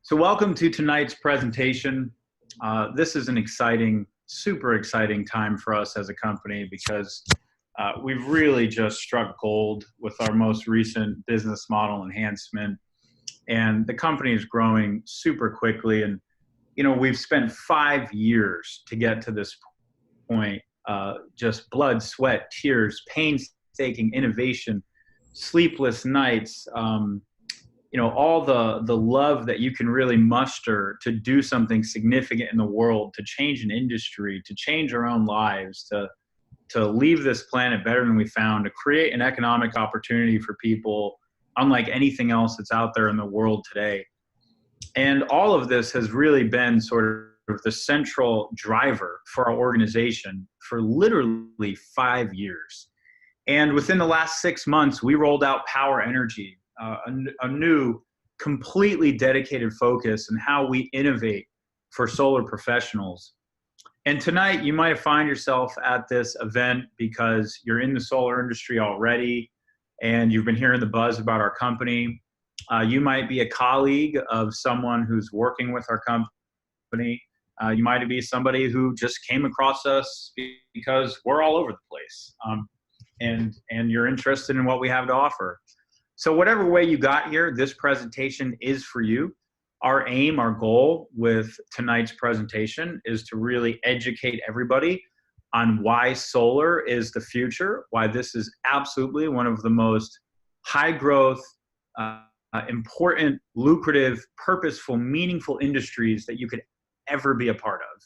So welcome to tonight's presentation. This is an exciting, super exciting time for us as a company because we've really just struck gold with our most recent business model enhancement. And the company is growing super quickly. And, we've spent 5 years to get to this point, just blood, sweat, tears, painstaking innovation, sleepless nights, all the love that you can really muster to do something significant in the world, to change an industry, to change our own lives, to leave this planet better than we found, to create an economic opportunity for people unlike anything else that's out there in the world today. And all of this has really been sort of the central driver for our organization for literally 5 years. And within the last 6 months, we rolled out Powur Energy, a new, completely dedicated focus on how we innovate for solar professionals. And tonight, you might find yourself at this event because you're in the solar industry already and you've been hearing the buzz about our company. You might be a colleague of someone who's working with our company. You might be somebody who just came across us because we're all over the place, and you're interested in what we have to offer. So whatever way you got here, this presentation is for you. Our aim, our goal with tonight's presentation is to really educate everybody on why solar is the future, why this is absolutely one of the most high growth, important, lucrative, purposeful, meaningful industries that you could ever be a part of.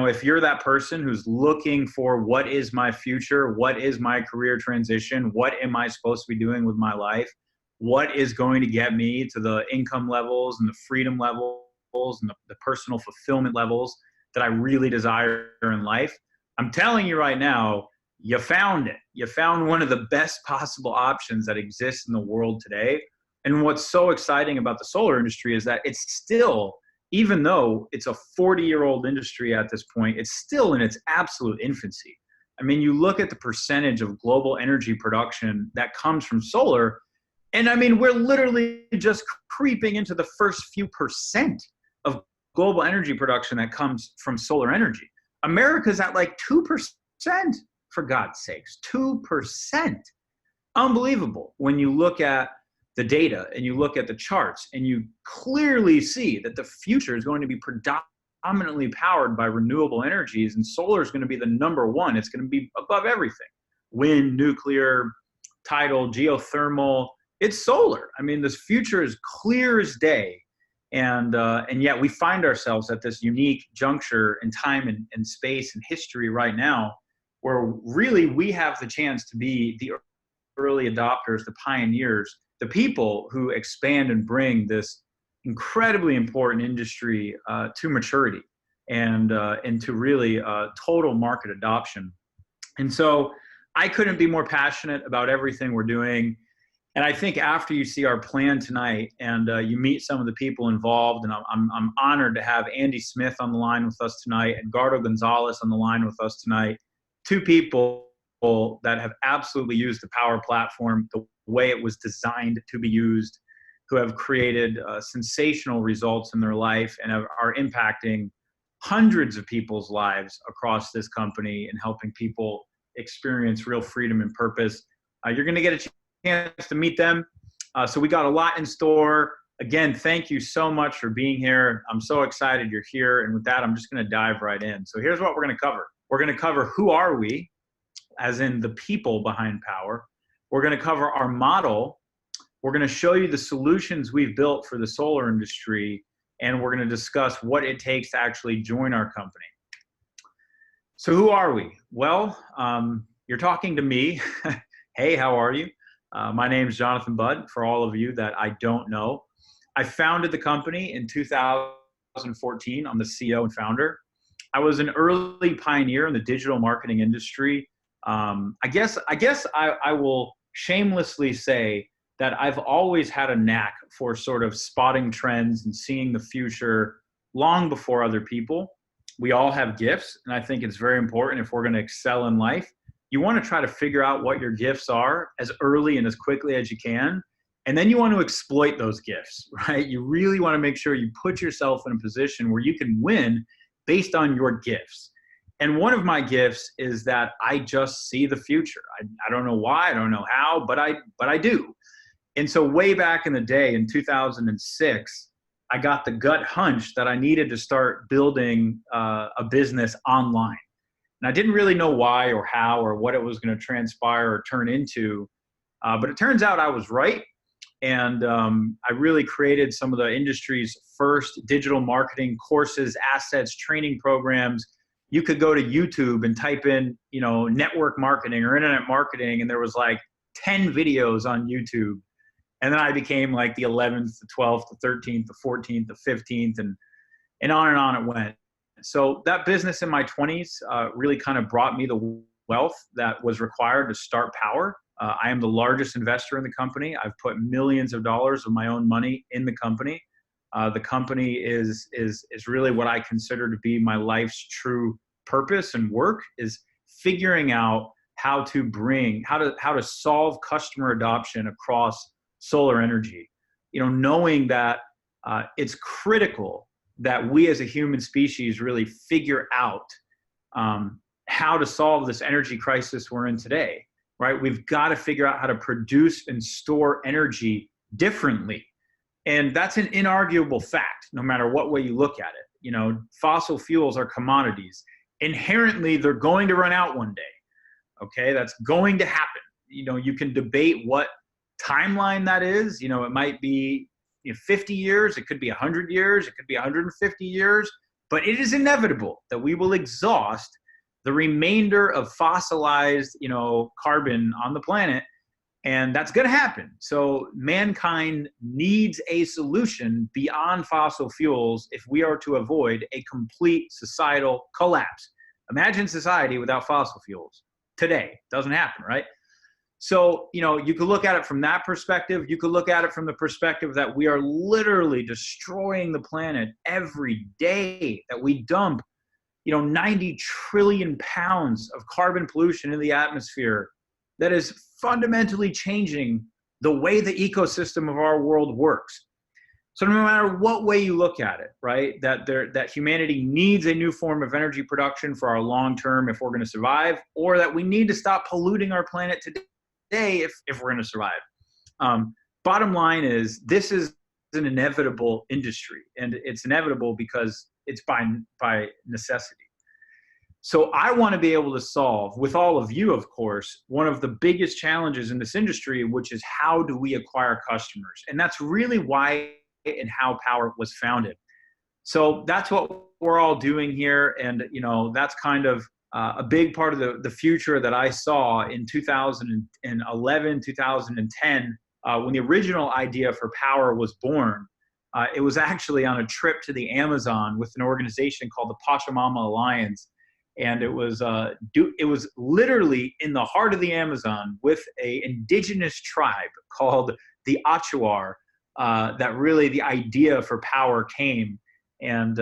If you're that person who's looking for what is my future, what is my career transition, what am I supposed to be doing with my life, what is going to get me to the income levels and the freedom levels and the personal fulfillment levels that I really desire in life, I'm telling you right now, you found it. You found one of the best possible options that exists in the world today. And what's so exciting about the solar industry is that it's still, even though it's a 40-year-old industry at this point, it's still in its absolute infancy. I mean, you look at the percentage of global energy production that comes from solar, and I mean, we're literally just creeping into the first few percent of global energy production that comes from solar energy. America's at like 2%, for God's sakes, 2%. Unbelievable when you look at the data and you look at the charts and you clearly see that the future is going to be predominantly powered by renewable energies, and solar is going to be the number one. It's going to be above everything. Wind, nuclear, tidal, geothermal, it's solar. I mean, this future is clear as day. And yet we find ourselves at this unique juncture in time and space and history right now where really we have the chance to be the early adopters, the pioneers, the people who expand and bring this incredibly important industry to maturity and to really total market adoption. And so I couldn't be more passionate about everything we're doing. And I think after you see our plan tonight and you meet some of the people involved, and I'm honored to have Andy Smith on the line with us tonight, and Edgardo Gonzalez on the line with us tonight, two people that have absolutely used the Powur platform the way it was designed to be used, who have created sensational results in their life and are impacting hundreds of people's lives across this company and helping people experience real freedom and purpose. You're going to get a chance to meet them. So we got a lot in store. Again, thank you so much for being here. I'm so excited you're here. And with that, I'm just going to dive right in. So here's what we're going to cover. We're going to cover who are we, as in the people behind Powur. We're going to cover our model. We're going to show you the solutions we've built for the solar industry. And we're going to discuss what it takes to actually join our company. So who are we? Well, you're talking to me. Hey, how are you? My name is Jonathan Budd, for all of you that I don't know. I founded the company in 2014. I'm the CEO and founder. I was an early pioneer in the digital marketing industry. I guess I will shamelessly say that I've always had a knack for sort of spotting trends and seeing the future long before other people. We all have gifts, and I think it's very important if we're going to excel in life. You want to try to figure out what your gifts are as early and as quickly as you can, And then you want to exploit those gifts, right? You really want to make sure you put yourself in a position where you can win based on your gifts. And one of my gifts is that I just see the future. I don't know why, I don't know how, but I do. And so way back in the day in 2006, I got the gut hunch that I needed to start building a business online. And I didn't really know why or how or what it was going to transpire or turn into. But it turns out I was right. And I really created some of the industry's first digital marketing courses, assets, training programs. You could go to YouTube and type in, network marketing or internet marketing, and there was like 10 videos on YouTube. And then I became like the 11th, the 12th, the 13th, the 14th, the 15th, and on it went. So that business in my 20s really kind of brought me the wealth that was required to start Powur. I am the largest investor in the company. I've put millions of dollars of my own money in the company. The company is really what I consider to be my life's true purpose and work, is figuring out how to solve customer adoption across solar energy. Knowing that it's critical that we as a human species really figure out how to solve this energy crisis we're in today. Right? We've got to figure out how to produce and store energy differently. And that's an inarguable fact, no matter what way you look at it. Fossil fuels are commodities. Inherently, they're going to run out one day. Okay, that's going to happen. You can debate what timeline that is. It might be 50 years, it could be 100 years, it could be 150 years, but it is inevitable that we will exhaust the remainder of fossilized, carbon on the planet, and that's going to happen. So mankind needs a solution beyond fossil fuels if we are to avoid a complete societal collapse. Imagine society without fossil fuels today. Doesn't happen, right? So, you could look at it from that perspective. You could look at it from the perspective that we are literally destroying the planet every day, that we dump 90 trillion pounds of carbon pollution in the atmosphere that is fundamentally changing the way the ecosystem of our world works. So no matter what way you look at it, right, that humanity needs a new form of energy production for our long term if we're going to survive, or that we need to stop polluting our planet today if we're going to survive. Bottom line is, this is an inevitable industry, and it's inevitable because it's by necessity. So I want to be able to solve, with all of you, of course, one of the biggest challenges in this industry, which is how do we acquire customers? And that's really why and how Powur was founded. So that's what we're all doing here. And, that's kind of a big part of the future that I saw in 2011, 2010, when the original idea for Powur was born. It was actually on a trip to the Amazon with an organization called the Pachamama Alliance. And it was literally in the heart of the Amazon with an indigenous tribe called the Achuar that really the idea for Powur came. And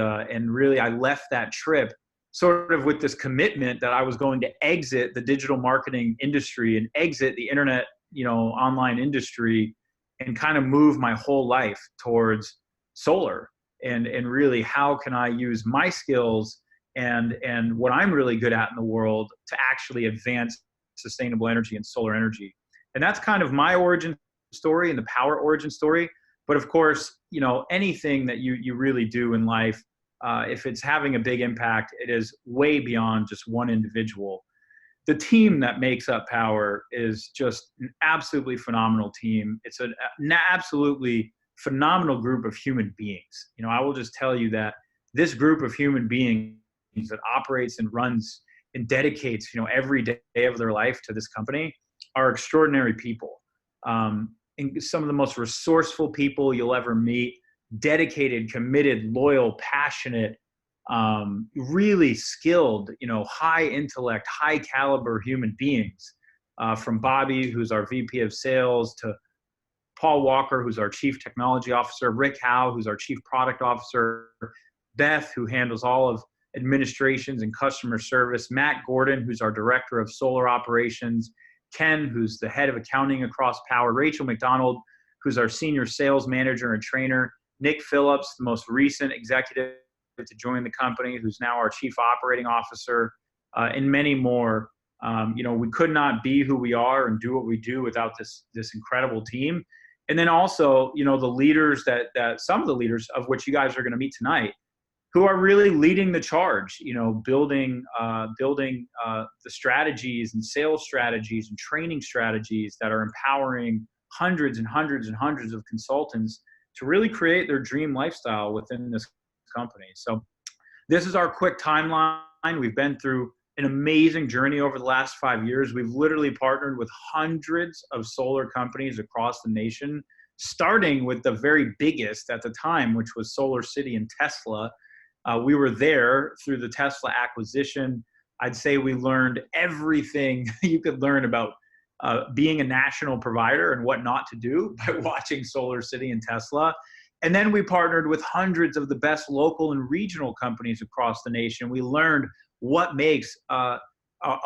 really I left that trip sort of with this commitment that I was going to exit the digital marketing industry and exit the internet, online industry, and kind of move my whole life towards solar and really how can I use my skills and what I'm really good at in the world to actually advance sustainable energy and solar energy. And that's kind of my origin story and the Powur origin story. But of course, anything that you really do in life, if it's having a big impact, it is way beyond just one individual. The team that makes up Powur is just an absolutely phenomenal team. It's an absolutely phenomenal group of human beings. I will just tell you that this group of human beings that operates and runs and dedicates, every day of their life to this company are extraordinary people. And some of the most resourceful people you'll ever meet, dedicated, committed, loyal, passionate, really skilled, high intellect, high caliber human beings, from Bobby, who's our VP of sales, to Paul Walker, who's our chief technology officer, Rick Howe, who's our chief product officer, Beth, who handles all of administrations and customer service, Matt Gordon, who's our director of solar operations, Ken, who's the head of accounting across Powur, Rachel McDonald, who's our senior sales manager and trainer, Nick Phillips, the most recent executive to join the company, who's now our chief operating officer, and many more. We could not be who we are and do what we do without this incredible team. And then also, the leaders that some of the leaders of which you guys are going to meet tonight, who are really leading the charge, building the strategies and sales strategies and training strategies that are empowering hundreds and hundreds and hundreds of consultants to really create their dream lifestyle within this company. So this is our quick timeline. We've been through an amazing journey over the last 5 years. We've literally partnered with hundreds of solar companies across the nation, starting with the very biggest at the time, which was Solar City and Tesla. We were there through the Tesla acquisition. I'd say we learned everything you could learn about being a national provider and what not to do by watching Solar City and Tesla. And then we partnered with hundreds of the best local and regional companies across the nation. We learned what makes a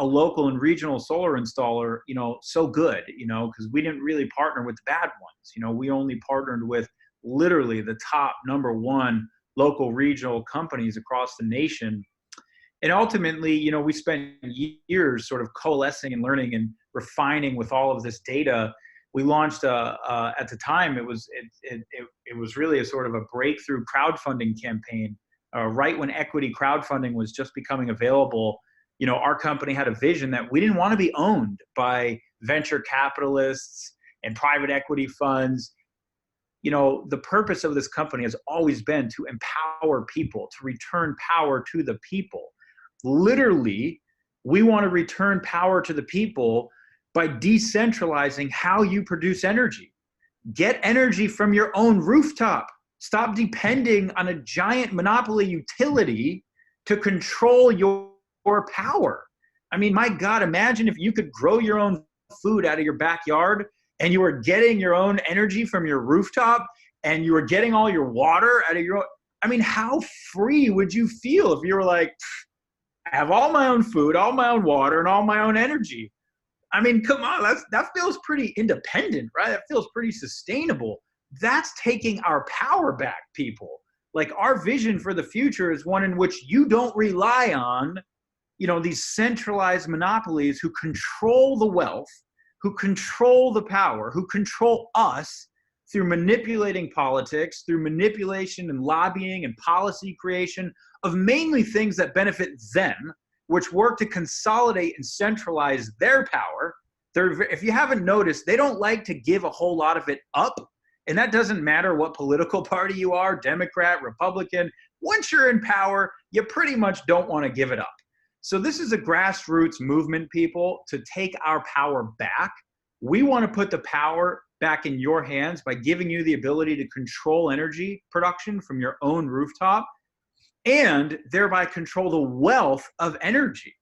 local and regional solar installer, so good, because we didn't really partner with the bad ones. We only partnered with literally the top #1 local regional companies across the nation. And ultimately, we spent years sort of coalescing and learning and refining with all of this data. We launched at the time, it was really a sort of a breakthrough crowdfunding campaign. Right when equity crowdfunding was just becoming available, our company had a vision that we didn't want to be owned by venture capitalists and private equity funds. The purpose of this company has always been to empower people, to return power to the people. Literally, we want to return power to the people by decentralizing how you produce energy. Get energy from your own rooftop. Stop depending on a giant monopoly utility to control your power. I mean, my God, imagine if you could grow your own food out of your backyard and you were getting your own energy from your rooftop and you were getting all your water out of your own. I mean, how free would you feel if you were like, I have all my own food, all my own water, and all my own energy? I mean, come on, that feels pretty independent, right? That feels pretty sustainable. That's taking our power back, people. Like, our vision for the future is one in which you don't rely on, these centralized monopolies who control the wealth, who control the power, who control us through manipulating politics, through manipulation and lobbying and policy creation of mainly things that benefit them, which work to consolidate and centralize their power. If you haven't noticed, they don't like to give a whole lot of it up. And that doesn't matter what political party you are, Democrat, Republican. Once you're in power, you pretty much don't want to give it up. So this is a grassroots movement, people, to take our power back. We want to put the power back in your hands by giving you the ability to control energy production from your own rooftop and thereby control the wealth of energy,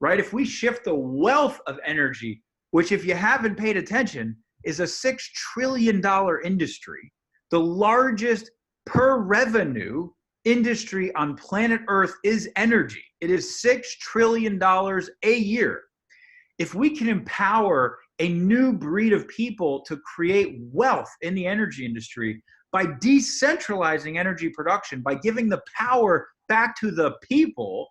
right? If we shift the wealth of energy, which, if you haven't paid attention, is a $6 trillion industry, the largest per revenue industry on planet Earth is energy. It is $6 trillion a year. If we can empower a new breed of people to create wealth in the energy industry by decentralizing energy production, by giving the power back to the people,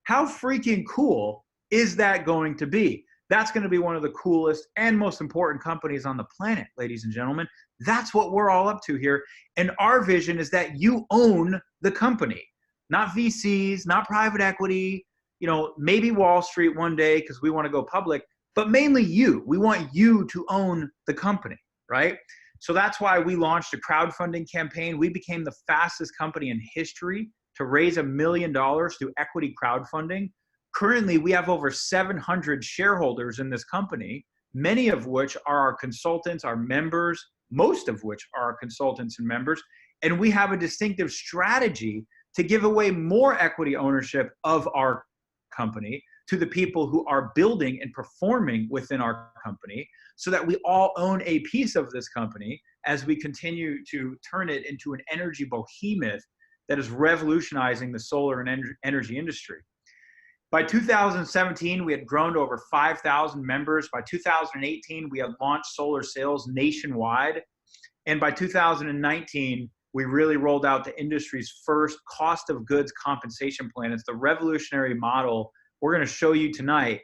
how freaking cool is that going to be? That's going to be one of the coolest and most important companies on the planet, ladies and gentlemen. That's what we're all up to here. And our vision is that you own the company, not VCs, not private equity, maybe Wall Street one day because we want to go public, but mainly you. We want you to own the company, right? So that's why we launched a crowdfunding campaign. We became the fastest company in history to raise $1 million through equity crowdfunding. Currently, we have over 700 shareholders in this company, many of which are our consultants, our members, most of which are our consultants and members. And we have a distinctive strategy to give away more equity ownership of our company to the people who are building and performing within our company, so that we all own a piece of this company as we continue to turn it into an energy behemoth that is revolutionizing the solar and energy industry. By 2017, we had grown to over 5,000 members. By 2018, we had launched solar sales nationwide. And by 2019, we really rolled out the industry's first cost of goods compensation plan. It's the revolutionary model we're going to show you tonight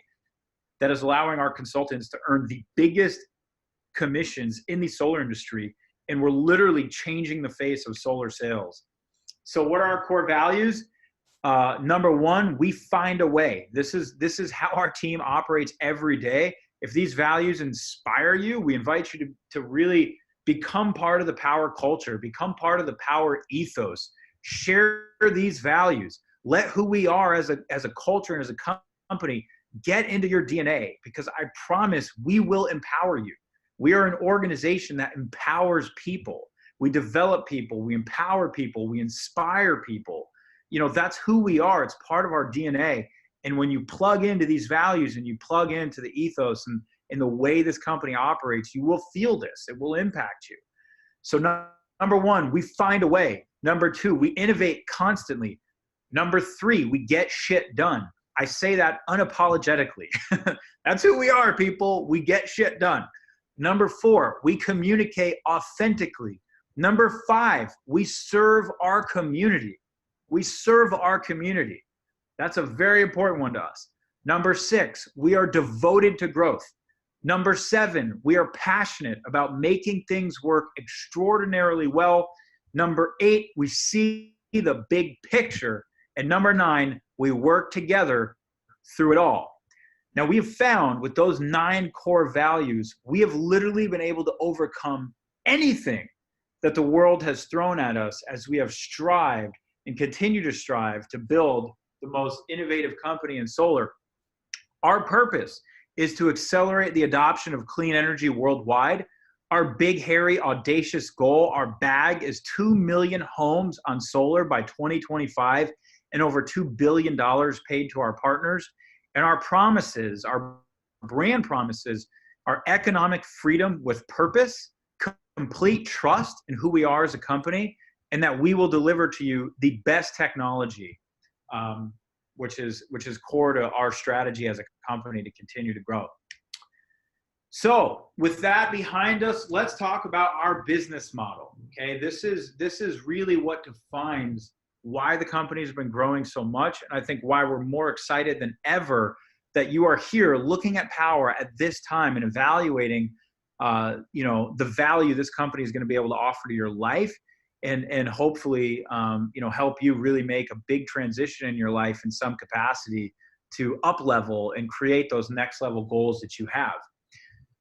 that is allowing our consultants to earn the biggest commissions in the solar industry. And we're literally changing the face of solar sales. So what are our core values? Number one, we find a way. This is how our team operates every day. If these values inspire you, we invite you to really become part of the Powur culture, become part of the Powur ethos, share these values, let who we are as a culture and as a company get into your DNA, because I promise we will empower you. We are an organization that empowers people. We develop people, we empower people, we inspire people. You know, that's who we are. It's part of our DNA. And when you plug into these values and you plug into the ethos and the way this company operates, you will feel this. It will impact you. So number one, we find a way. Number two, we innovate constantly. Number three, we get shit done. I say that unapologetically. That's who we are, people. We get shit done. Number four, we communicate authentically. Number five, we serve our community. We serve our community. That's a very important one to us. Number six, we are devoted to growth. Number seven, we are passionate about making things work extraordinarily well. Number eight, we see the big picture. And number nine, we work together through it all. Now, we have found with those 9 core values, we have literally been able to overcome anything that the world has thrown at us as we have strived and continue to strive to build the most innovative company in solar. Our purpose is to accelerate the adoption of clean energy worldwide. Our big, hairy, audacious goal, our bag, is 2 million homes on solar by 2025 and over $2 billion paid to our partners. And our promises, our brand promises, are economic freedom with purpose, complete trust in who we are as a company, and that we will deliver to you the best technology, which is core to our strategy as a company to continue to grow. So with that behind us, let's talk about our business model. Okay, this is really what defines why the company has been growing so much, and I think why we're more excited than ever that you are here looking at Powur at this time and evaluating the value this company is going to be able to offer to your life, and hopefully help you really make a big transition in your life in some capacity to up level and create those next level goals that you have.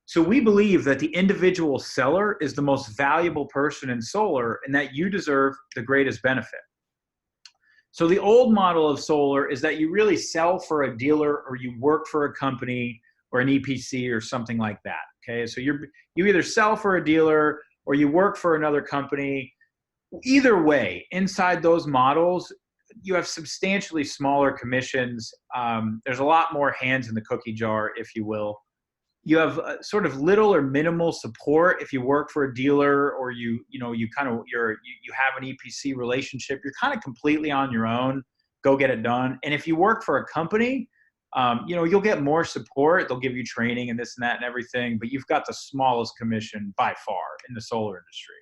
So we believe that the individual seller is the most valuable person in solar and that you deserve the greatest benefit. So the old model of solar is that you really sell for a dealer or you work for a company or an EPC or something like that. Okay, so you either sell for a dealer or you work for another company. Either way, inside those models, you have substantially smaller commissions. There's a lot more hands in the cookie jar, if you will. You have sort of little or minimal support if you work for a dealer or you have an EPC relationship. You're kind of completely on your own. Go get it done. And if you work for a company, you'll get more support. They'll give you training and this and that and everything, but you've got the smallest commission by far in the solar industry.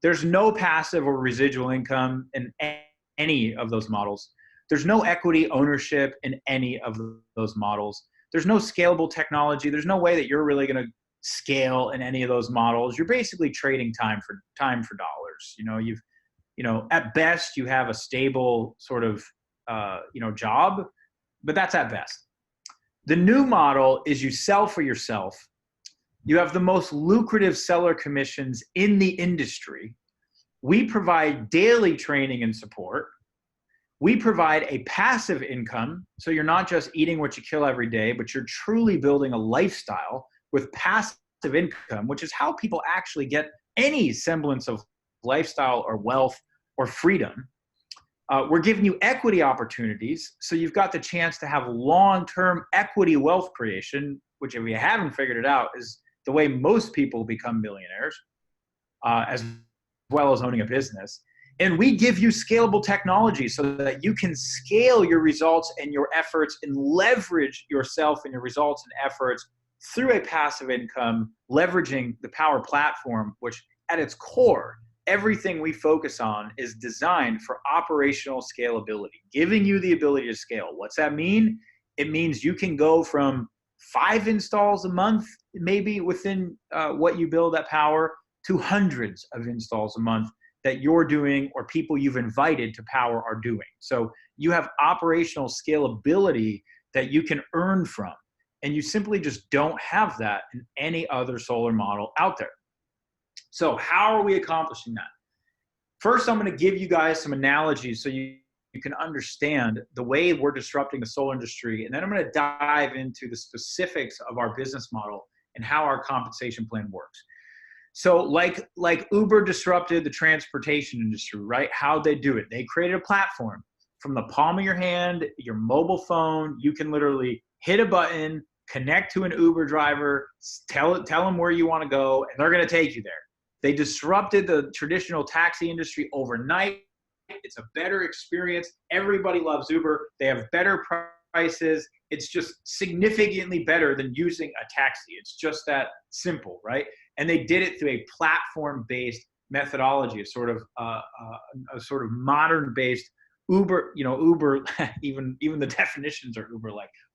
There's no passive or residual income in any of those models. There's no equity ownership in any of those models. There's no scalable technology. There's no way that you're really going to scale in any of those models. You're basically trading time for dollars. At best you have a stable sort of job, but that's at best. The new model is you sell for yourself. You have the most lucrative seller commissions in the industry. We provide daily training and support. We provide a passive income, so you're not just eating what you kill every day, but you're truly building a lifestyle with passive income, which is how people actually get any semblance of lifestyle or wealth or freedom. We're giving you equity opportunities, so you've got the chance to have long-term equity wealth creation, which, if you haven't figured it out, is the way most people become millionaires, as well as owning a business. And we give you scalable technology so that you can scale your results and your efforts and leverage yourself and your results and efforts through a passive income, leveraging the Powur platform, which at its core, everything we focus on is designed for operational scalability, giving you the ability to scale. What's that mean? It means you can go from 5 installs a month, maybe within what you build at Powur, to hundreds of installs a month that you're doing or people you've invited to Powur are doing. So you have operational scalability that you can earn from. And you simply just don't have that in any other solar model out there. So how are we accomplishing that? First, I'm going to give you guys some analogies so you can understand the way we're disrupting the solar industry. And then I'm going to dive into the specifics of our business model and how our compensation plan works. So like Uber disrupted the transportation industry, right? How'd they do it? They created a platform. From the palm of your hand, your mobile phone, you can literally hit a button, connect to an Uber driver, tell them where you want to go, and they're going to take you there. They disrupted the traditional taxi industry overnight. It's a better experience. Everybody loves Uber. They have better prices. It's just significantly better than using a taxi. It's just that simple, right? And they did it through a platform-based methodology, a sort of modern-based Uber, Uber, even the definitions are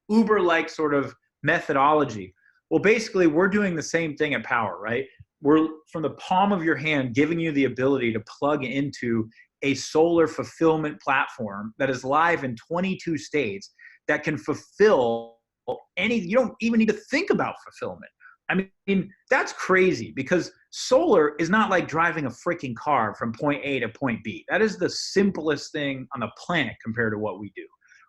Uber-like sort of methodology. Well, basically, we're doing the same thing at Powur, right? We're from the palm of your hand giving you the ability to plug into a solar fulfillment platform that is live in 22 states that can fulfill you don't even need to think about fulfillment. I mean, that's crazy because solar is not like driving a freaking car from point A to point B. That is the simplest thing on the planet compared to what we do.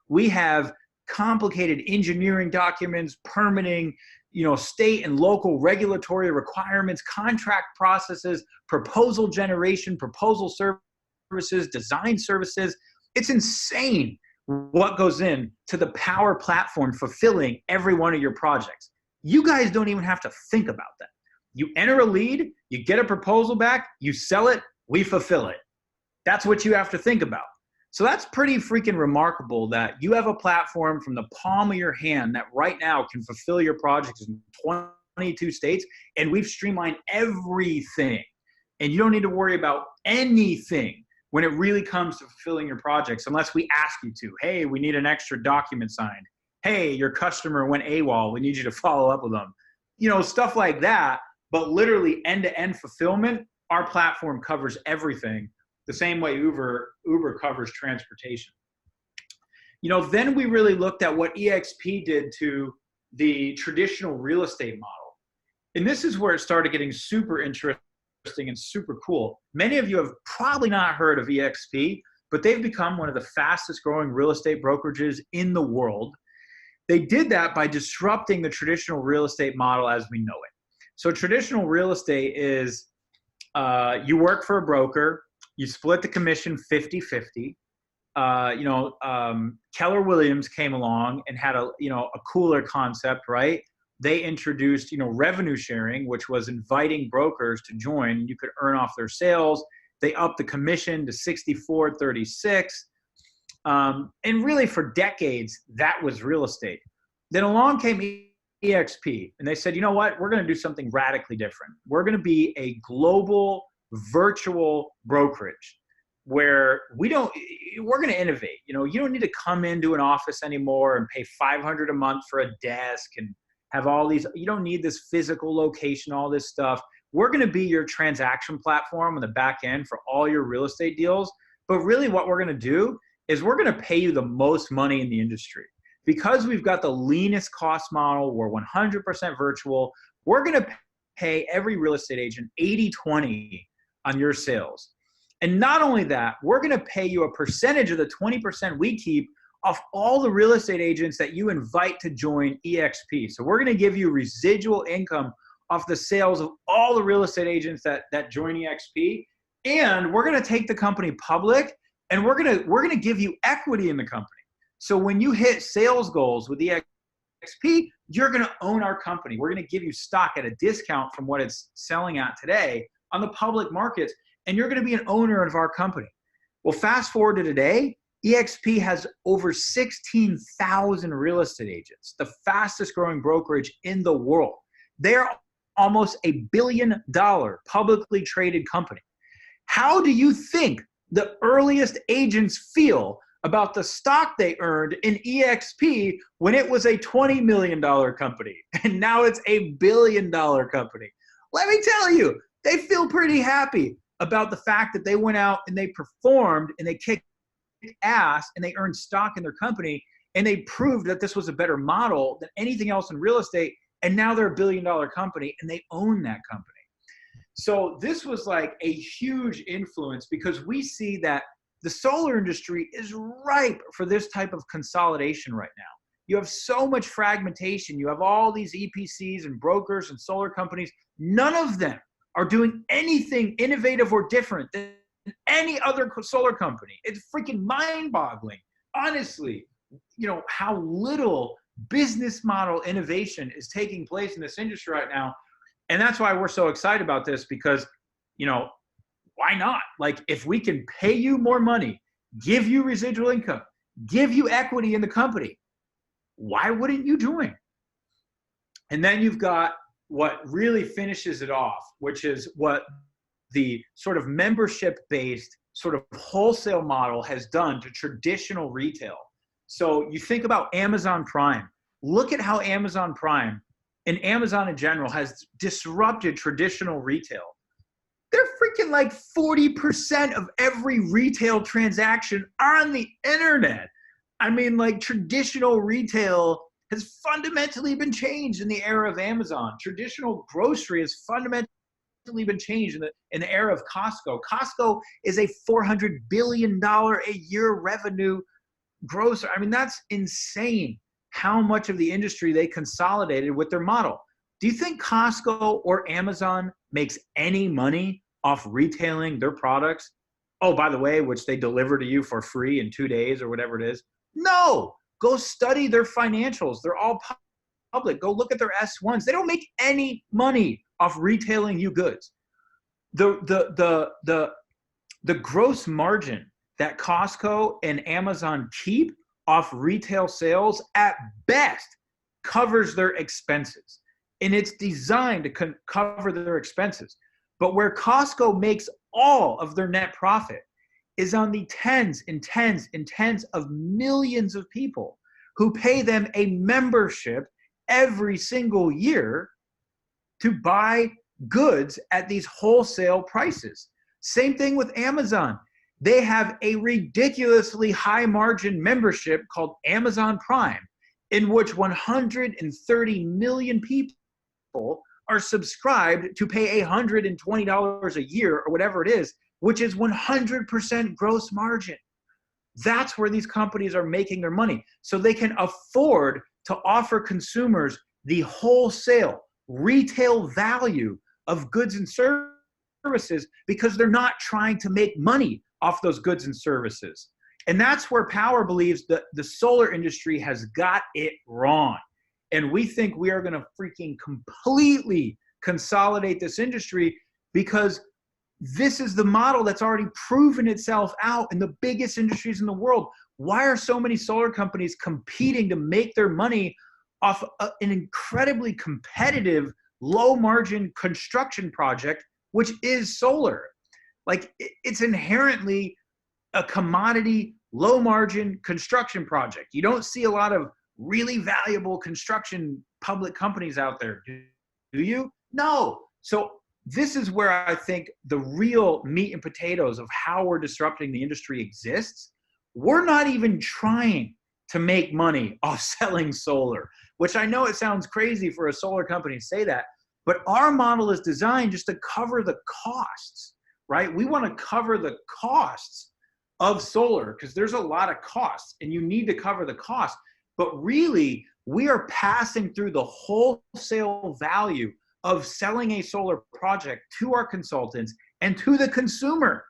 We have complicated engineering documents, permitting, state and local regulatory requirements, contract processes, proposal generation, proposal services, design services. It's insane what goes in to the Powur platform fulfilling every one of your projects. You guys don't even have to think about that. You enter a lead, you get a proposal back, you sell it, we fulfill it. That's what you have to think about. So that's pretty freaking remarkable that you have a platform from the palm of your hand that right now can fulfill your projects in 22 states, and we've streamlined everything. And you don't need to worry about anything when it really comes to fulfilling your projects unless we ask you to. Hey, we need an extra document signed. Hey, your customer went AWOL. We need you to follow up with them. Stuff like that. But literally end-to-end fulfillment, our platform covers everything the same way Uber covers transportation. Then we really looked at what EXP did to the traditional real estate model. And this is where it started getting super interesting and super cool. Many of you have probably not heard of EXP, but they've become one of the fastest growing real estate brokerages in the world. They did that by disrupting the traditional real estate model as we know it. So traditional real estate is you work for a broker, you split the commission 50-50. Keller Williams came along and had a cooler concept, right? They introduced, revenue sharing, which was inviting brokers to join. You could earn off their sales. They upped the commission to 64-36. And really for decades, that was real estate. Then along came EXP, and they said, you know what? We're going to do something radically different. We're going to be a global virtual brokerage where we're going to innovate. You don't need to come into an office anymore and pay $500 a month for a desk and have all these, you don't need this physical location, all this stuff. We're going to be your transaction platform on the back end for all your real estate deals. But really what we're going to do is we're going to pay you the most money in the industry. Because we've got the leanest cost model, we're 100% virtual, we're going to pay every real estate agent 80-20 on your sales. And not only that, we're going to pay you a percentage of the 20% we keep off all the real estate agents that you invite to join EXP. So we're going to give you residual income off the sales of all the real estate agents that join EXP. And we're going to take the company public, and we're going to give you equity in the company. So when you hit sales goals with EXP, you're going to own our company. We're going to give you stock at a discount from what it's selling at today on the public markets, and you're going to be an owner of our company. Well, fast forward to today, EXP has over 16,000 real estate agents, the fastest growing brokerage in the world. They're almost $1 billion publicly traded company. How do you think the earliest agents feel about the stock they earned in EXP when it was a $20 million company and now it's a $1 billion company? Let me tell you, they feel pretty happy about the fact that they went out and they performed and they kicked ass and they earned stock in their company and they proved that this was a better model than anything else in real estate. And now they're $1 billion company and they own that company. So this was like a huge influence because we see that the solar industry is ripe for this type of consolidation right now. You have so much fragmentation. You have all these EPCs and brokers and solar companies. None of them are doing anything innovative or different than any other solar company. It's freaking mind-boggling, honestly, how little business model innovation is taking place in this industry right now. And that's why we're so excited about this because, why not? Like, if we can pay you more money, give you residual income, give you equity in the company, why wouldn't you join? And then you've got what really finishes it off, which is what the sort of membership-based sort of wholesale model has done to traditional retail. So you think about Amazon Prime. Look at how Amazon Prime and Amazon in general has disrupted traditional retail. They're freaking like 40% of every retail transaction on the internet. I mean, like, traditional retail has fundamentally been changed in the era of Amazon. Traditional grocery has fundamentally been changed in the era of Costco. Costco is a $400 billion a year revenue grocer. I mean, that's insane how much of the industry they consolidated with their model. Do you think Costco or Amazon makes any money off retailing their products? Oh, by the way, which they deliver to you for free in 2 days or whatever it is. No, go study their financials. They're all public. Go look at their S1s. They don't make any money off retailing you goods. The gross margin that Costco and Amazon keep off retail sales at best covers their expenses. And it's designed to cover their expenses. But where Costco makes all of their net profit is on the tens and tens and tens of millions of people who pay them a membership every single year to buy goods at these wholesale prices. Same thing with Amazon. They have a ridiculously high margin membership called Amazon Prime, in which 130 million people are subscribed to pay $120 a year or whatever it is, which is 100% gross margin. That's where these companies are making their money. So they can afford to offer consumers the wholesale retail value of goods and services because they're not trying to make money off those goods and services. And that's where Powur believes that the solar industry has got it wrong. And we think we are going to freaking completely consolidate this industry because this is the model that's already proven itself out in the biggest industries in the world. Why are so many solar companies competing to make their money off an incredibly competitive, low-margin construction project, which is solar? Like, it's inherently a commodity, low-margin construction project. You don't see a lot of really valuable construction public companies out there, do you? No. So this is where I think the real meat and potatoes of how we're disrupting the industry exists. We're not even trying to make money off selling solar, which I know it sounds crazy for a solar company to say that, but our model is designed just to cover the costs, right? We want to cover the costs of solar because there's a lot of costs and you need to cover the cost. But really, we are passing through the wholesale value of selling a solar project to our consultants and to the consumer,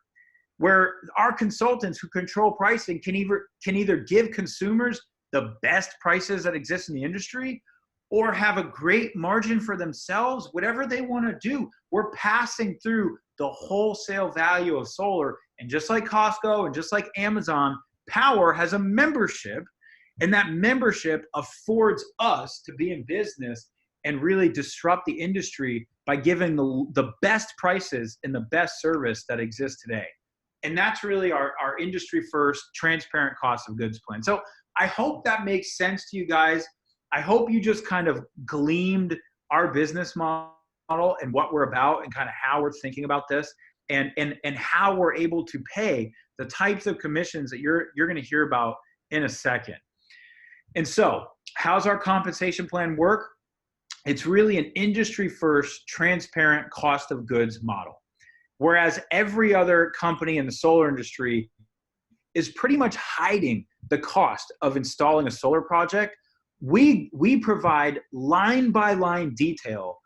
where our consultants who control pricing can either give consumers the best prices that exist in the industry or have a great margin for themselves, whatever they want to do. We're passing through the wholesale value of solar. And just like Costco and just like Amazon, Powur has a membership, and that membership affords us to be in business and really disrupt the industry by giving the best prices and the best service that exists today. And that's really our industry first transparent cost of goods plan. So I hope that makes sense to you guys. I hope you just kind of gleamed our business model and what we're about and kind of how we're thinking about this and how we're able to pay the types of commissions that you're going to hear about in a second. And so how's our compensation plan work? It's really an industry first transparent cost of goods model. Whereas every other company in the solar industry is pretty much hiding the cost of installing a solar project, we provide line by line detail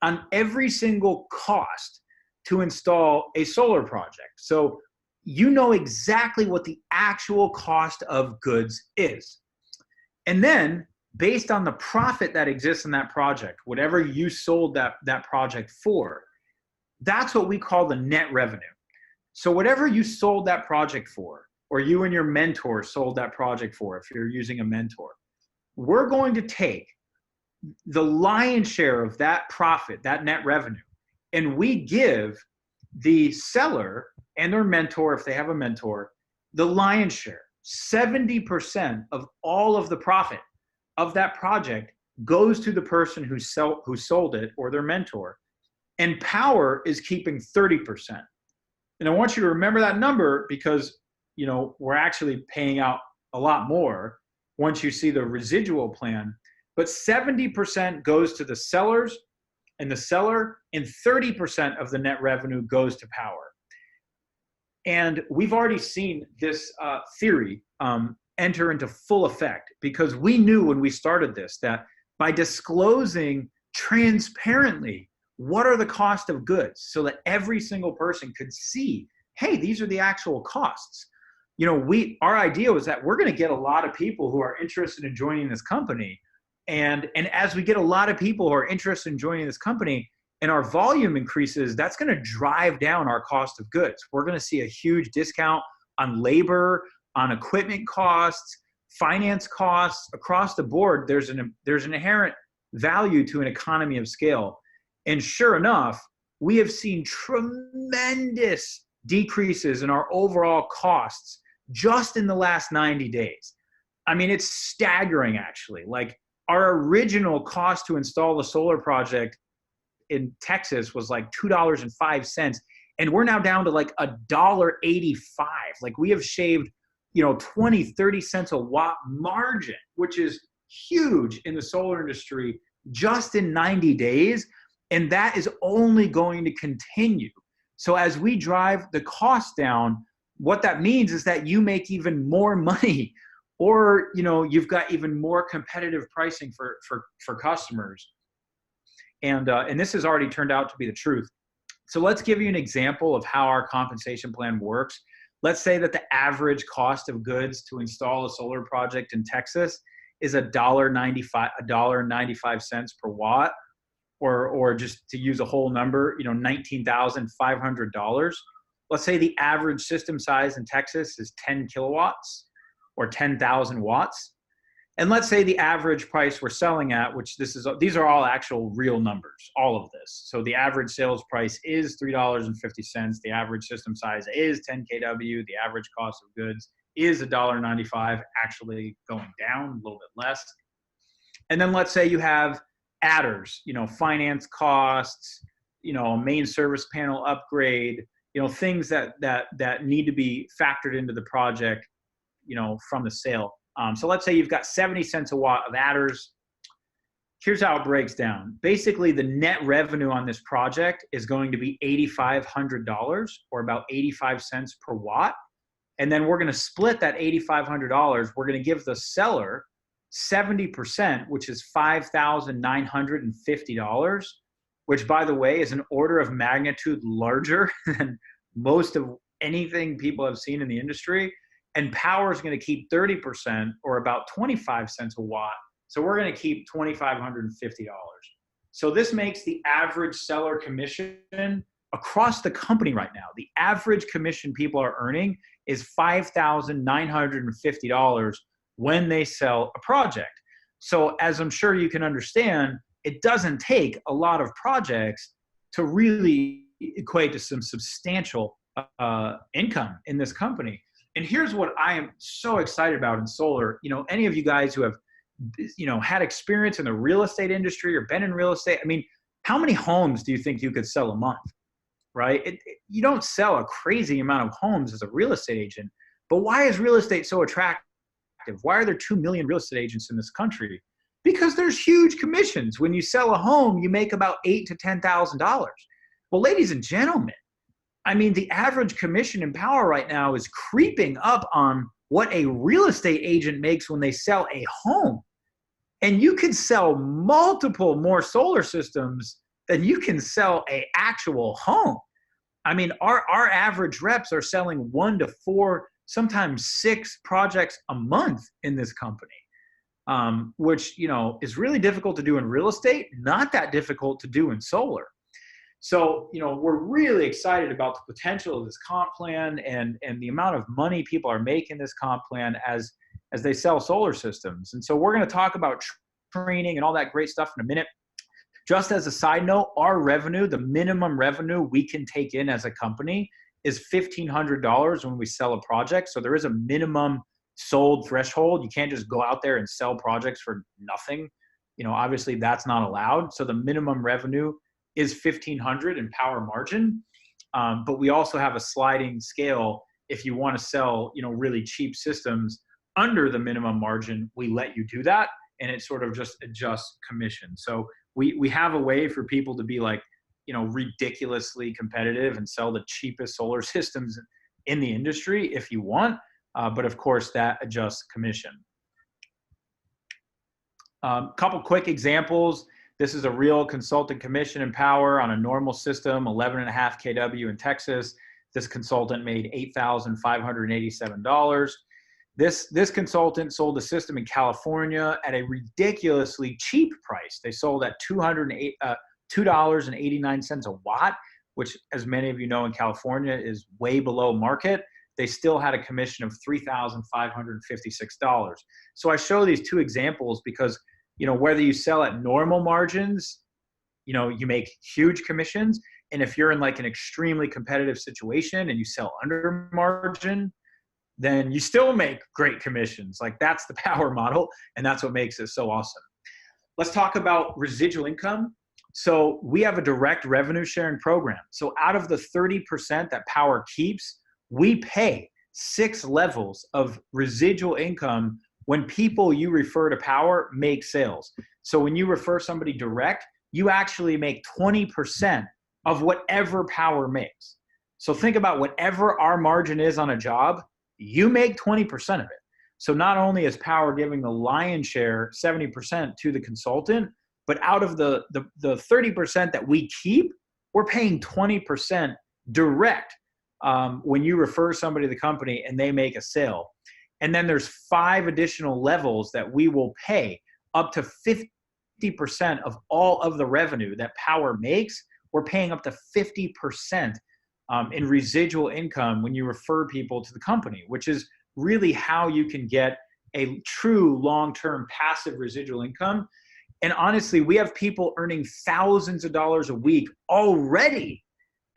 on every single cost to install a solar project. So you know exactly what the actual cost of goods is. And then based on the profit that exists in that project, whatever you sold that project for, that's what we call the net revenue. So whatever you sold that project for, or you and your mentor sold that project for, if you're using a mentor, we're going to take the lion's share of that profit, that net revenue, and we give the seller and their mentor, if they have a mentor, the lion's share. 70% of all of the profit of that project goes to the person who sold it or their mentor. And Powur is keeping 30%. And I want you to remember that number because, you know, we're actually paying out a lot more once you see the residual plan. But 70% goes to the sellers and the seller, and 30% of the net revenue goes to Powur. And we've already seen this theory enter into full effect because we knew when we started this that by disclosing transparently what are the cost of goods so that every single person could see, hey, these are the actual costs. You know, our idea was that we're going to get a lot of people who are interested in joining this company. And as we get a lot of people who are interested in joining this company and our volume increases, that's going to drive down our cost of goods. We're going to see a huge discount on labor, on equipment costs, finance costs across the board. There's an inherent value to an economy of scale. And sure enough, we have seen tremendous decreases in our overall costs just in the last 90 days. I mean, it's staggering, actually. Like our original cost to install the solar project in Texas was like $2.05. And we're now down to like $1.85. Like we have shaved, 20, 30 cents a watt margin, which is huge in the solar industry just in 90 days. And that is only going to continue. So as we drive the cost down, what that means is that you make even more money, or you've got even more competitive pricing for customers. And this has already turned out to be the truth. So let's give you an example of how our compensation plan works. Let's say that the average cost of goods to install a solar project in Texas is $1.95 per watt. Or just to use a whole number, $19,500. Let's say the average system size in Texas is 10 kilowatts or 10,000 watts. And let's say the average price we're selling at, these are all actual real numbers, all of this. So the average sales price is $3.50. The average system size is 10 kW. The average cost of goods is $1.95, actually going down a little bit less. And then let's say you have adders, finance costs, a main service panel upgrade, things that need to be factored into the project, from the sale. So let's say you've got 70 cents a watt of adders. Here's how it breaks down. Basically, the net revenue on this project is going to be $8,500 or about 85 cents per watt. And then we're going to split that $8,500. We're going to give the seller 70%, which is $5,950, which, by the way, is an order of magnitude larger than most of anything people have seen in the industry. And Powur is going to keep 30%, or about 25 cents a watt. So we're going to keep $2,550. So this makes the average seller commission across the company right now. The average commission people are earning is $5,950 when they sell a project. So as I'm sure you can understand, it doesn't take a lot of projects to really equate to some substantial income in this company. And here's what I am so excited about in solar. Any of you guys who have, had experience in the real estate industry or been in real estate, I mean, how many homes do you think you could sell a month, right? You don't sell a crazy amount of homes as a real estate agent, but why is real estate so attractive? Why are there 2 million real estate agents in this country? Because there's huge commissions. When you sell a home, you make about $8,000 to $10,000. Well, ladies and gentlemen, I mean, the average commission in Powur right now is creeping up on what a real estate agent makes when they sell a home. And you can sell multiple more solar systems than you can sell an actual home. I mean, our average reps are selling 1 to 4, sometimes 6 projects a month in this company, which, is really difficult to do in real estate, not that difficult to do in solar. So, we're really excited about the potential of this comp plan and the amount of money people are making this comp plan as they sell solar systems. And so we're going to talk about training and all that great stuff in a minute. Just as a side note, our revenue, the minimum revenue we can take in as a company is $1,500 when we sell a project. So there is a minimum sold threshold. You can't just go out there and sell projects for nothing. Obviously that's not allowed. So the minimum revenue is $1,500 in Powur margin. But we also have a sliding scale. If you want to sell, really cheap systems under the minimum margin, we let you do that. And it sort of just adjusts commission. So we have a way for people to be like, ridiculously competitive and sell the cheapest solar systems in the industry if you want. But of course that adjusts commission. Couple quick examples. This is a real consultant commission in Powur on a normal system, 11.5 kW in Texas. This consultant made $8,587. This consultant sold a system in California at a ridiculously cheap price. They sold at $2.89 a watt, which, as many of you know, in California is way below market. They still had a commission of $3,556. So I show these two examples because, whether you sell at normal margins, you make huge commissions. And if you're in like an extremely competitive situation and you sell under margin, then you still make great commissions. Like that's the Powur model. And that's what makes it so awesome. Let's talk about residual income. So we have a direct revenue sharing program. So out of the 30% that Powur keeps, we pay 6 levels of residual income when people you refer to Powur make sales. So when you refer somebody direct, you actually make 20% of whatever Powur makes. So think about whatever our margin is on a job, you make 20% of it. So not only is Powur giving the lion's share, 70% to the consultant, but out of the 30% that we keep, we're paying 20% direct when you refer somebody to the company and they make a sale. And then there's 5 additional levels that we will pay up to 50% of all of the revenue that Powur makes. We're paying up to 50% in residual income when you refer people to the company, which is really how you can get a true long-term passive residual income. And honestly, we have people earning thousands of dollars a week already.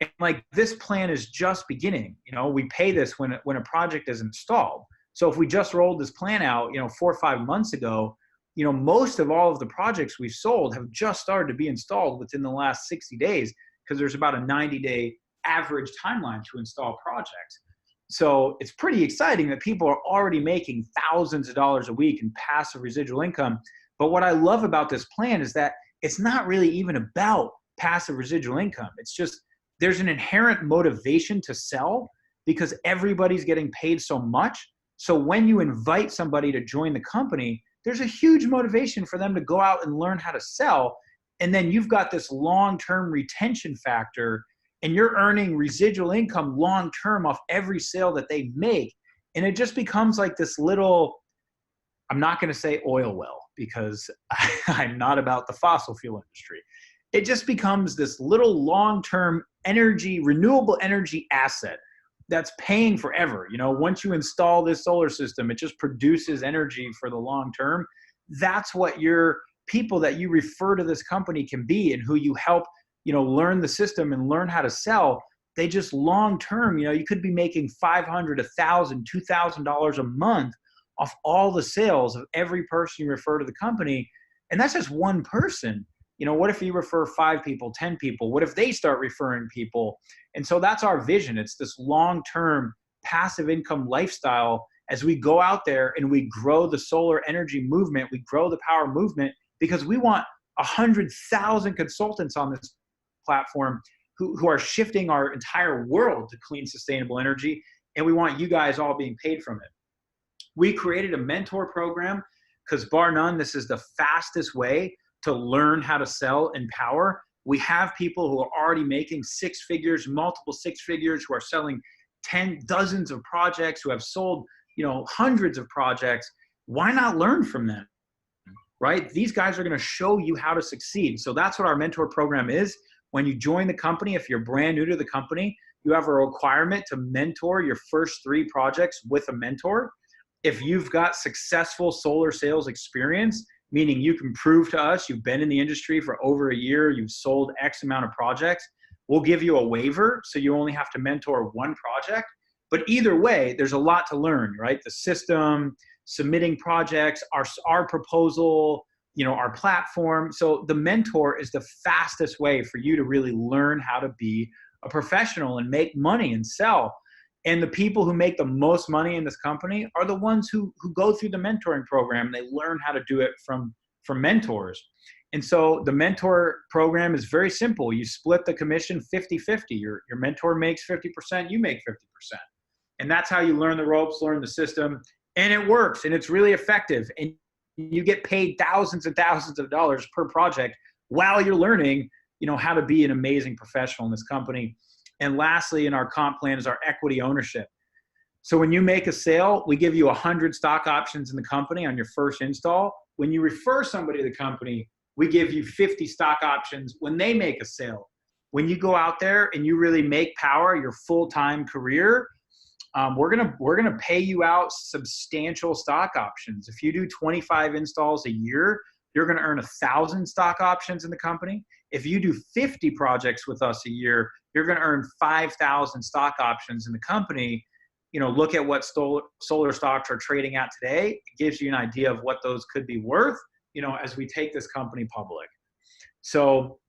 And like this plan is just beginning. We pay this when a project is installed. So if we just rolled this plan out, 4 or 5 months ago, most of all of the projects we've sold have just started to be installed within the last 60 days because there's about a 90-day average timeline to install projects. So it's pretty exciting that people are already making thousands of dollars a week in passive residual income. But what I love about this plan is that it's not really even about passive residual income. It's just there's an inherent motivation to sell because everybody's getting paid so much. So when you invite somebody to join the company, there's a huge motivation for them to go out and learn how to sell. And then you've got this long-term retention factor and you're earning residual income long-term off every sale that they make. And it just becomes like this little, I'm not going to say oil well because I'm not about the fossil fuel industry. It just becomes this little long-term energy, renewable energy asset that's paying forever. Once you install this solar system, it just produces energy for the long term. That's what your people that you refer to this company can be and who you help learn the system and learn how to sell, they just long-term, you could be making $500, $1,000, $2,000 a month off all the sales of every person you refer to the company. And that's just one person. What if you refer 5 people, 10 people? What if they start referring people? And so that's our vision. It's this long-term passive income lifestyle as we go out there and we grow the solar energy movement, we grow the power movement, because we want 100,000 consultants on this platform who are shifting our entire world to clean, sustainable energy. And we want you guys all being paid from it. We created a mentor program because bar none, this is the fastest way to learn how to sell and power. We have people who are already making 6 figures, multiple 6 figures, who are selling dozens of projects, who have sold, hundreds of projects. Why not learn from them, right? These guys are going to show you how to succeed. So that's what our mentor program is. When you join the company, if you're brand new to the company, you have a requirement to mentor your first 3 projects with a mentor. If you've got successful solar sales experience, meaning you can prove to us you've been in the industry for over a year, you've sold X amount of projects, we'll give you a waiver, so you only have to mentor 1 project. But either way, there's a lot to learn, right? The system, submitting projects, our proposal, our platform. So the mentor is the fastest way for you to really learn how to be a professional and make money and sell. And the people who make the most money in this company are the ones who go through the mentoring program, and they learn how to do it from mentors. And so the mentor program is very simple. You split the commission 50-50. Your mentor makes 50%, you make 50%. And that's how you learn the ropes, learn the system, and it works, and it's really effective. And you get paid thousands and thousands of dollars per project while you're learning, how to be an amazing professional in this company. And lastly, in our comp plan is our equity ownership. So when you make a sale, we give you 100 stock options in the company on your first install. When you refer somebody to the company, we give you 50 stock options when they make a sale. When you go out there and you really make power your full-time career, we're gonna pay you out substantial stock options. If you do 25 installs a year, you're gonna earn 1,000 stock options in the company. If you do 50 projects with us a year, you're gonna earn 5,000 stock options in the company. Look at what solar stocks are trading at today. It gives you an idea of what those could be worth, as we take this company public. So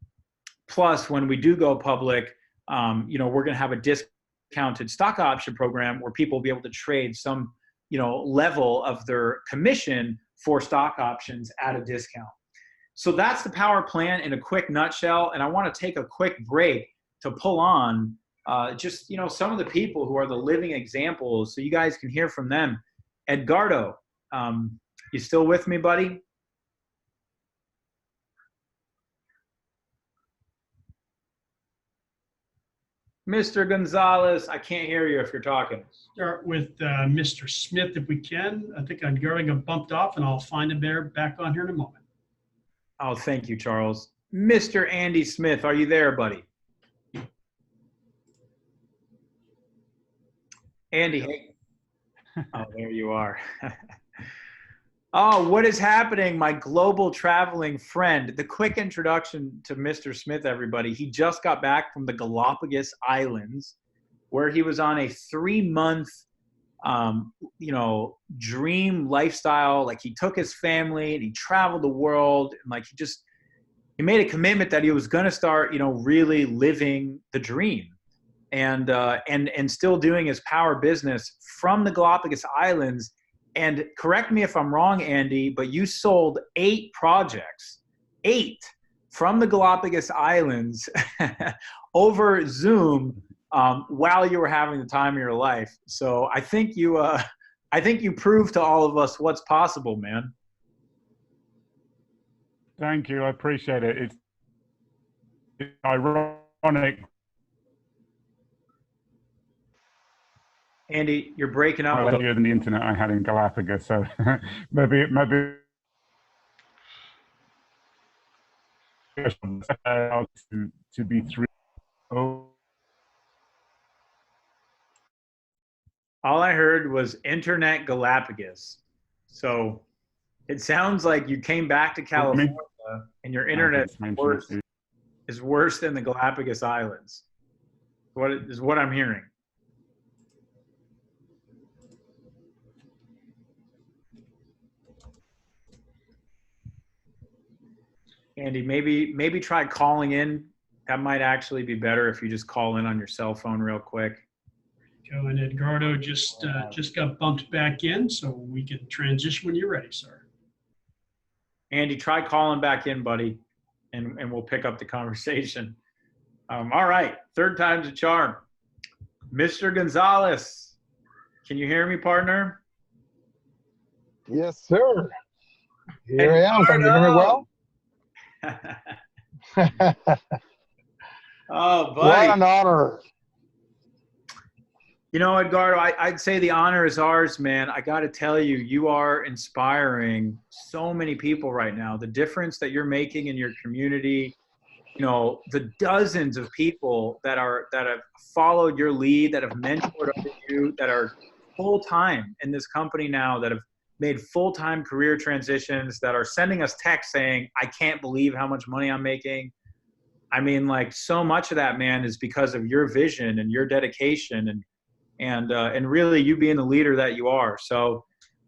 plus when we do go public, we're gonna have a discounted stock option program where people will be able to trade some, level of their commission for stock options at a discount. So that's the power plan in a quick nutshell. And I want to take a quick break to pull on just, some of the people who are the living examples so you guys can hear from them. Edgardo, you still with me, buddy? Mr. Gonzalez, I can't hear you if you're talking. Start with Mr. Smith if we can. I think I'm going to bumped off, and I'll find him there back on here in a moment. Oh, thank you, Charles. Mr. Andy Smith, are you there, buddy? Andy, hey. Oh, there you are. Oh, what is happening, my global traveling friend? The quick introduction to Mr. Smith, everybody. He just got back from the Galapagos Islands, where he was on a 3-month, dream lifestyle. Like, he took his family and he traveled the world, and like he made a commitment that he was going to start, really living the dream, and still doing his power business from the Galapagos Islands. And correct me if I'm wrong, Andy, but you sold 8 projects, 8 from the Galapagos Islands over Zoom while you were having the time of your life. So I think you proved to all of us what's possible, man. Thank you. I appreciate it. It's ironic. Andy, you're breaking up. Earlier than the internet I had in Galapagos, so maybe to be 3. Oh. All I heard was Internet Galapagos. So it sounds like you came back to California and your internet is is worse than the Galapagos Islands. What I'm hearing. Andy, maybe try calling in. That might actually be better if you just call in on your cell phone real quick. Joe and Edgardo just got bumped back in, so we can transition when you're ready, sir. Andy, try calling back in, buddy, and we'll pick up the conversation. All right, third time's a charm. Mr. Gonzalez, can you hear me, partner? Yes, sir. Here I am. Can you hear me well? Oh, buddy. What an honor. You know, Edgardo, I'd say the honor is ours, man. I got to tell you, you are inspiring so many people right now. The difference that you're making in your community, you know, the dozens of people that have followed your lead, that have mentored under you, that are full-time in this company now, that have made full-time career transitions, that are sending us texts saying, I can't believe how much money I'm making. I mean, like, so much of that, man, is because of your vision and your dedication and really you being the leader that you are. So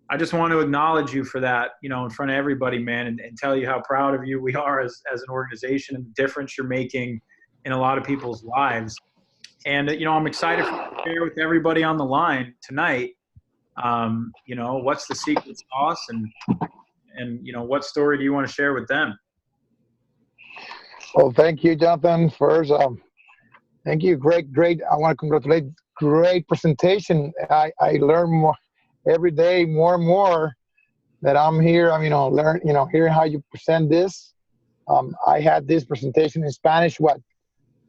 I just want to acknowledge you for that, you know, in front of everybody, man, and tell you how proud of you we are as an organization and the difference you're making in a lot of people's lives. And, you know, I'm excited to share with everybody on the line tonight, you know, what's the secret sauce and, you know, what story do you want to share with them? Well, thank you, Jonathan. First, thank you. Great. I want to congratulate. Great presentation. I learn more every day, more and more that I'm here. I'm, hearing how you present this. I had this presentation in Spanish,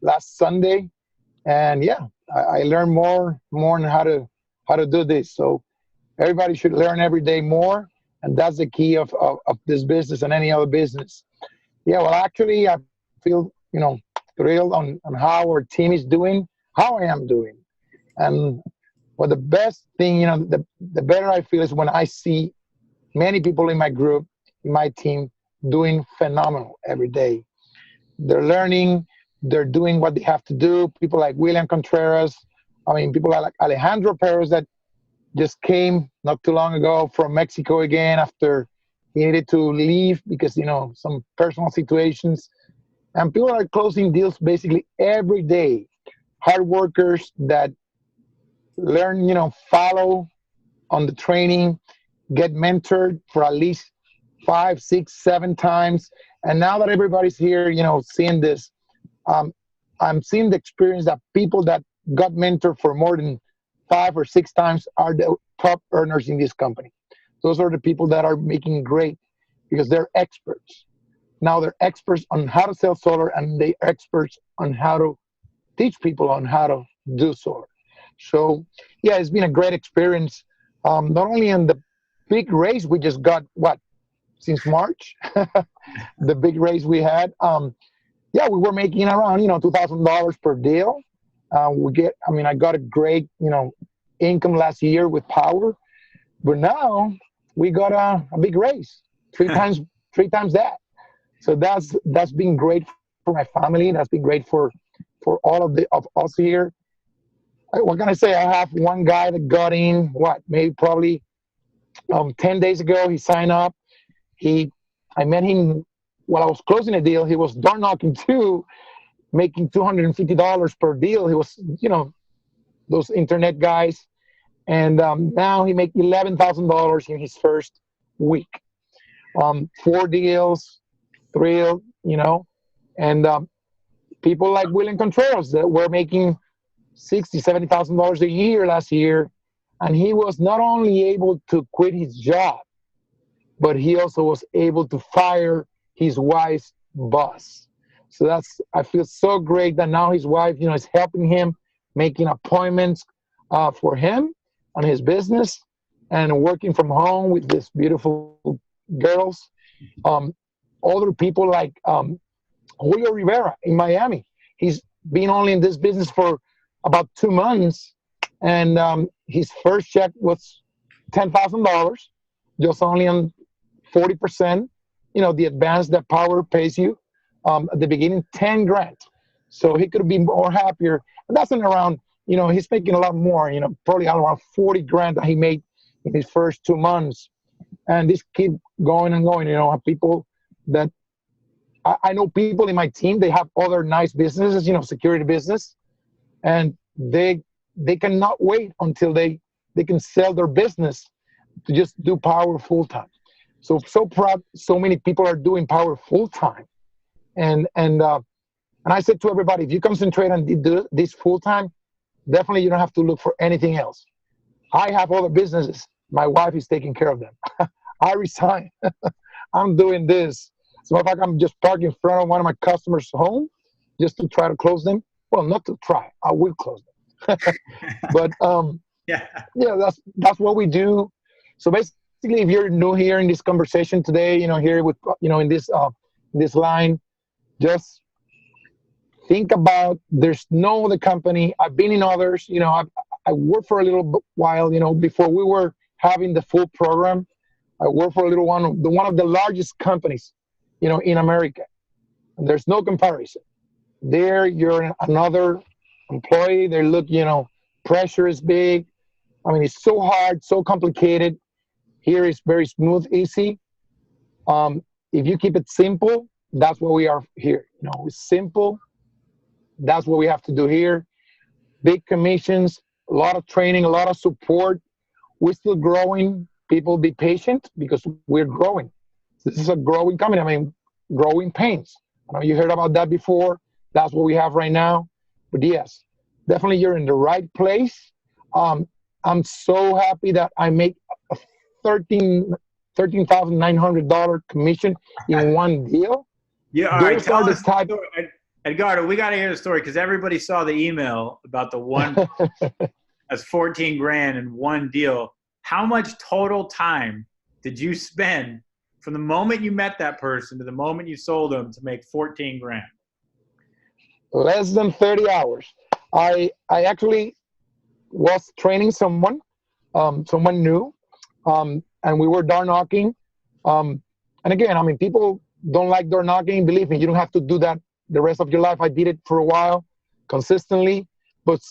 last Sunday, and yeah, I learned more on how to do this. So everybody should learn every day more, and that's the key of this business and any other business. Yeah, well, actually, I feel, thrilled on how our team is doing, how I am doing. And well, the best thing, the better I feel is when I see many people in my group, in my team, doing phenomenal every day. They're learning, they're doing what they have to do. People like William Contreras, people like Alejandro Perez that just came not too long ago from Mexico again after he needed to leave because, some personal situations. And people are closing deals basically every day. Hard workers that learn, follow on the training, get mentored for at least 5, 6, 7 times. And now that everybody's here, seeing this, I'm seeing the experience that people that got mentored for more than 5 or 6 times are the top earners in this company. Those are the people that are making great because they're experts. Now they're experts on how to sell solar, and they're experts on how to teach people on how to do solar. So, yeah, it's been a great experience. Not only in the big raise we just got, since March, the big raise we had. Yeah, we were making around, $2,000 per deal. I got a great, income last year with Powur, but now we got a big raise, three times that. So that's been great for my family. That's been great for all of us here. What can I say? I have one guy that got in, probably 10 days ago. He signed up. I met him while I was closing a deal. He was door knocking too, making $250 per deal. He was, those internet guys. And now he makes $11,000 in his first week. 4 deals, thrilled, and people like William Contreras that were making $60,000, $70,000 a year last year, and he was not only able to quit his job, but he also was able to fire his wife's boss. So I feel so great that now his wife, is helping him, making appointments for him on his business, and working from home with these beautiful girls. Other people like Julio Rivera in Miami. He's been only in this business for about 2 months, and his first check was $10,000, just only on 40%, the advance that Powur pays you. at the beginning, 10 grand. So he could be more happier. And that's in around, he's making a lot more, probably around 40 grand that he made in his first 2 months. And this keep going and going, people that I know people in my team, they have other nice businesses, security business, and they cannot wait until they can sell their business to just do Powur full time. So proud. So many people are doing Powur full time, and I said to everybody, if you concentrate on do this full time, definitely you don't have to look for anything else. I have other businesses. My wife is taking care of them. I resign. I'm doing this. So if I'm just parking in front of one of my customers' home just to try to close them. Well, not to try. I will close them. But Yeah. That's what we do. So basically, if you're new here in this conversation today, here with in this line, just think about there's no other company. I've been in others. I worked for a little while. Before we were having the full program, I worked for a little one of the largest companies, in America. And there's no comparison. There, you're another employee. They look, pressure is big. I mean, it's so hard, so complicated. Here is very smooth, easy. If you keep it simple, that's what we are here. It's simple. That's what we have to do here. Big commissions, a lot of training, a lot of support. We're still growing. People be patient because we're growing. This is a growing company. I mean, growing pains. I know you heard about that before. That's what we have right now. But yes, definitely you're in the right place. I'm so happy that I make a $13,900 commission in one deal. Yeah, all right. Those Tell are the us, type. Edgardo, we got to hear the story because everybody saw the email about the one that's 14 grand in one deal. How much total time did you spend from the moment you met that person to the moment you sold them to make 14 grand? Less than 30 hours. I actually was training someone new, and we were door knocking. And again, I mean, people don't like door knocking. Believe me, you don't have to do that the rest of your life. I did it for a while, consistently. But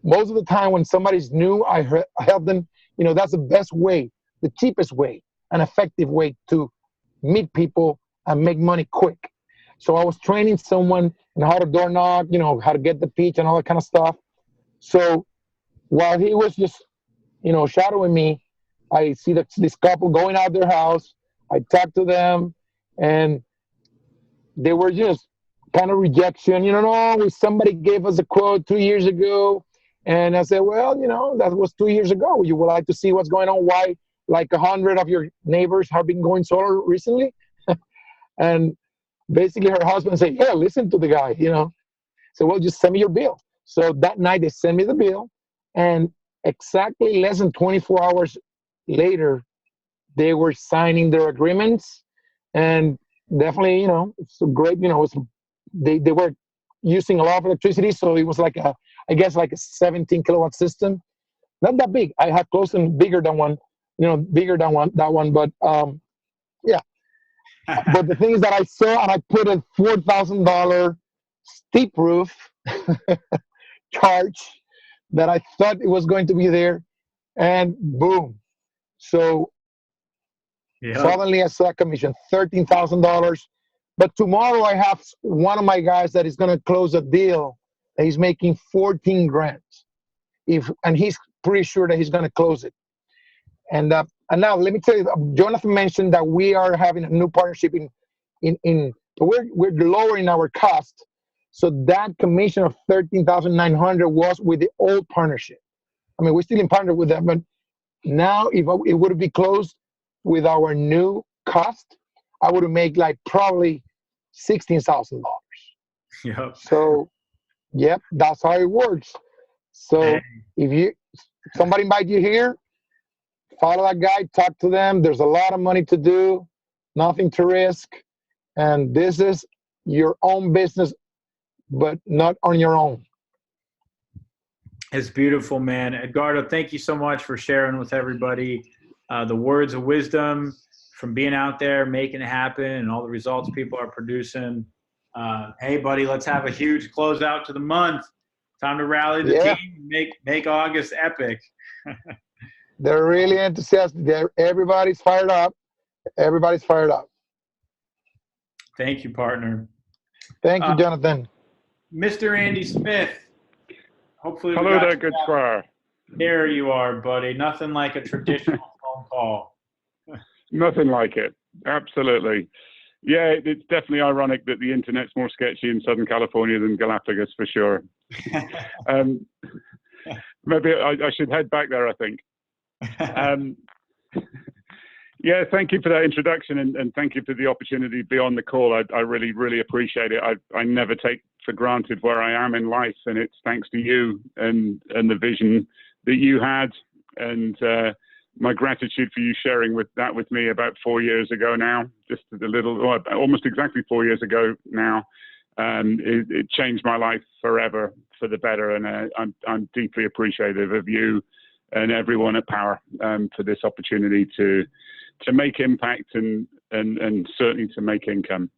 most of the time when somebody's new, I help them. That's the best way, the cheapest way, an effective way to meet people and make money quick. So I was training someone on how to door knock, how to get the pitch and all that kind of stuff. So while he was just, shadowing me, I see this couple going out their house. I talked to them, and they were just kind of rejection. No, somebody gave us a quote 2 years ago. And I said, well, that was 2 years ago. You would like to see what's going on? Why, like 100 of your neighbors have been going solar recently? And basically her husband said, yeah, listen to the guy, So, well, just send me your bill. So that night they sent me the bill. And exactly less than 24 hours later, they were signing their agreements. And definitely, it's great, they were using a lot of electricity. So it was like a 17 kilowatt system. Not that big. I had close and bigger than one, that one. But yeah. But the thing is that I saw, and I put a $4,000 steep roof charge that I thought it was going to be there, and boom. So suddenly I saw a commission, $13,000. But tomorrow I have one of my guys that is going to close a deal that he's making 14 grand. And he's pretty sure that he's going to close it. And now let me tell you, Jonathan mentioned that we are having a new partnership we're lowering our cost. So that commission of 13,900 was with the old partnership. I mean, we're still in partner with them, but now if it would be closed with our new cost, I would make like probably $16,000. Yep. So, yep, that's how it works. So if somebody invite you here, follow that guy, talk to them. There's a lot of money to do, nothing to risk. And this is your own business, but not on your own. It's beautiful, man. Edgardo, thank you so much for sharing with everybody the words of wisdom from being out there, making it happen, and all the results people are producing. Hey, buddy, let's have a huge closeout to the month. Time to rally the Yeah. team, make August epic. They're really enthusiastic. Everybody's fired up. Everybody's fired up. Thank you, partner. Thank you, Jonathan. Mr. Andy Smith. Hopefully, Hello there, good squire. There you are, buddy. Nothing like a traditional phone call. Nothing like it. Absolutely. Yeah, it's definitely ironic that the internet's more sketchy in Southern California than Galapagos, for sure. Maybe I should head back there, I think. Yeah, thank you for that introduction, and thank you for the opportunity to be on the call. I really, really appreciate it. I never take for granted where I am in life, and it's thanks to you and the vision that you had, and my gratitude for you sharing with me about 4 years ago now, just a little, almost exactly 4 years ago now. It changed my life forever for the better, and I'm deeply appreciative of you and everyone at Powur for this opportunity to make impact and certainly to make income.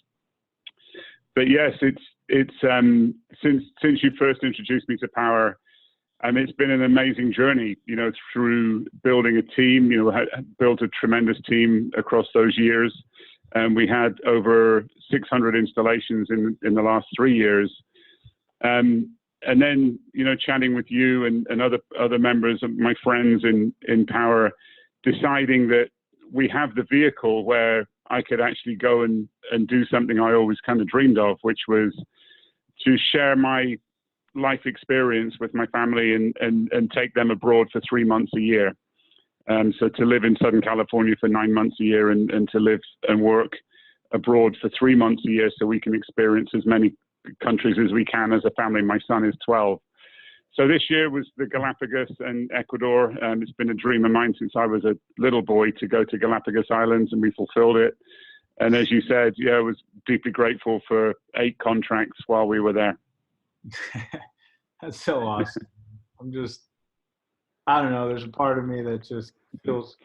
But yes, it's since you first introduced me to Powur, it's been an amazing journey, through building a team. Built a tremendous team across those years, and we had over 600 installations in the last 3 years. And then, chatting with you and other members of my friends in Powur, deciding that we have the vehicle where I could actually go and do something I always kind of dreamed of, which was to share my life experience with my family and take them abroad for 3 months a year. So to live in Southern California for 9 months a year and to live and work abroad for 3 months a year so we can experience as many countries as we can as a family. My son is 12. So this year was the Galapagos and Ecuador. It's been a dream of mine since I was a little boy to go to Galapagos Islands, and we fulfilled it. And as you said, I was deeply grateful for 8 contracts while we were there. That's so awesome. I don't know, there's a part of me that just feels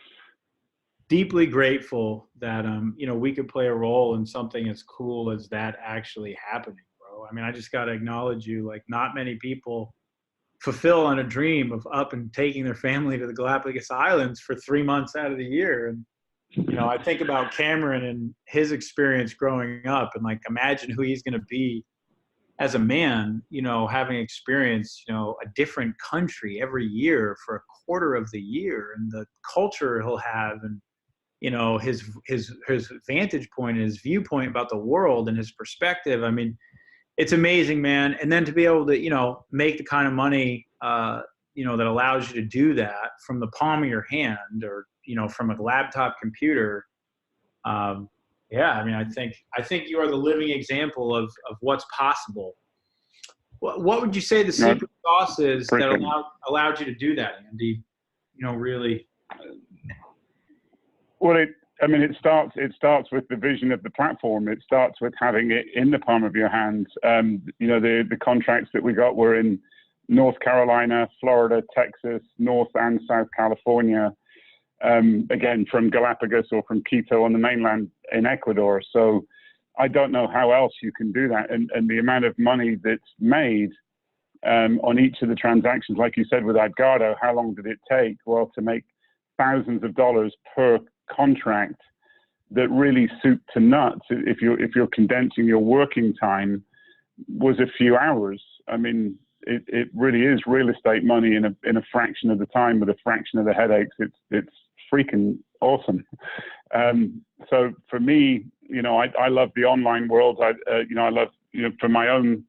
deeply grateful that, we could play a role in something as cool as that actually happening, bro. I just got to acknowledge you. Like, not many people fulfill on a dream of up and taking their family to the Galapagos Islands for 3 months out of the year. And, I think about Cameron and his experience growing up, and like, imagine who he's going to be as a man, having experienced, a different country every year for a quarter of the year, and the culture he'll have, and, his vantage point and his viewpoint about the world and his perspective. It's amazing, man. And then to be able to, make the kind of money, that allows you to do that from the palm of your hand, or, from a laptop computer. I think you are the living example of what's possible. What would you say the secret sauce is that allowed you to do that, Andy? Really. Well, it starts with the vision of the platform. It starts with having it in the palm of your hands. The contracts that we got were in North Carolina, Florida, Texas, North and South California. Again, from Galapagos or from Quito on the mainland in Ecuador. So I don't know how else you can do that. And the amount of money that's made on each of the transactions, like you said with Edgardo, how long did it take? Well, to make thousands of dollars per contract that really soup to nuts, if you're condensing your working time, was a few hours. It really is real estate money in a fraction of the time with a fraction of the headaches. It's freaking awesome. So for me, I love the online world. I love, for my own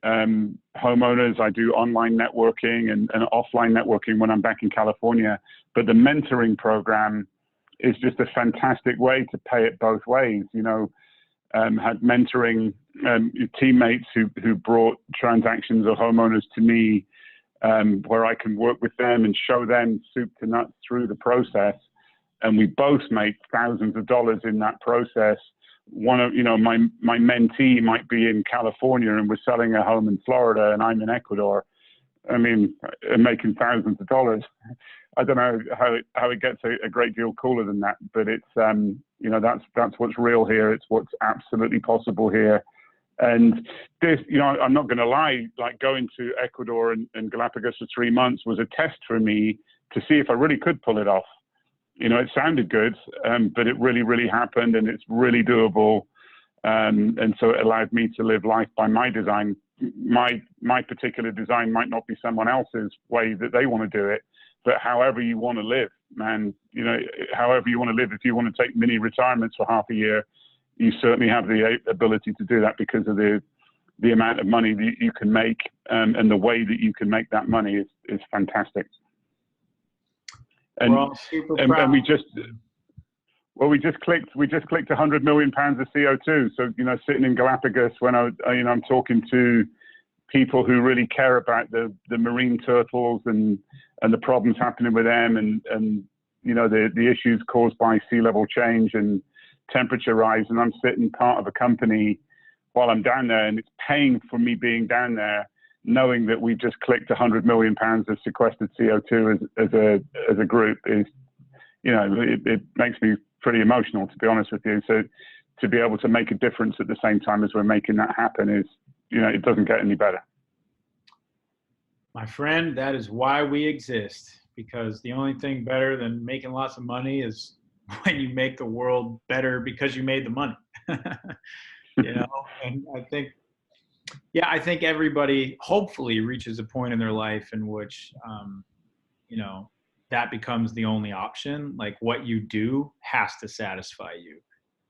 homeowners, I do online networking and offline networking when I'm back in California. But the mentoring program is just a fantastic way to pay it both ways. Had mentoring teammates who brought transactions or homeowners to me, where I can work with them and show them soup to nuts through the process. And we both make thousands of dollars in that process. One of, my mentee might be in California and we're selling a home in Florida and I'm in Ecuador. I'm making thousands of dollars. I don't know how it gets a great deal cooler than that, but You know, that's what's real here. It's what's absolutely possible here. And this, you know, I'm not going to lie, like going to Ecuador and Galapagos for 3 months was a test for me to see if I really could pull it off. You know, it sounded good, but it really, really happened, and it's really doable. And so it allowed me to live life by my design. My particular design might not be someone else's way that they want to do it, but however you want to live, man, you know, however you want to live, if you want to take mini retirements for half a year, you certainly have the ability to do that because of the amount of money that you can make, and the way that you can make that money is fantastic. And, we're all super proud. and we just clicked 100 million pounds of CO2. So, you know, sitting in Galapagos when I'm talking to people who really care about the marine turtles and the problems happening with them, and you know, the issues caused by sea level change and temperature rise. And I'm sitting part of a company while I'm down there, and it's paying for me being down there, knowing that we just clicked 100 million pounds of sequestered CO2 as a group is, you know, it makes me pretty emotional, to be honest with you. So to be able to make a difference at the same time as we're making that happen is, you know, it doesn't get any better. My friend, that is why we exist, because the only thing better than making lots of money is when you make the world better because you made the money. You know, and I think everybody hopefully reaches a point in their life in which, you know, that becomes the only option. Like, what you do has to satisfy you,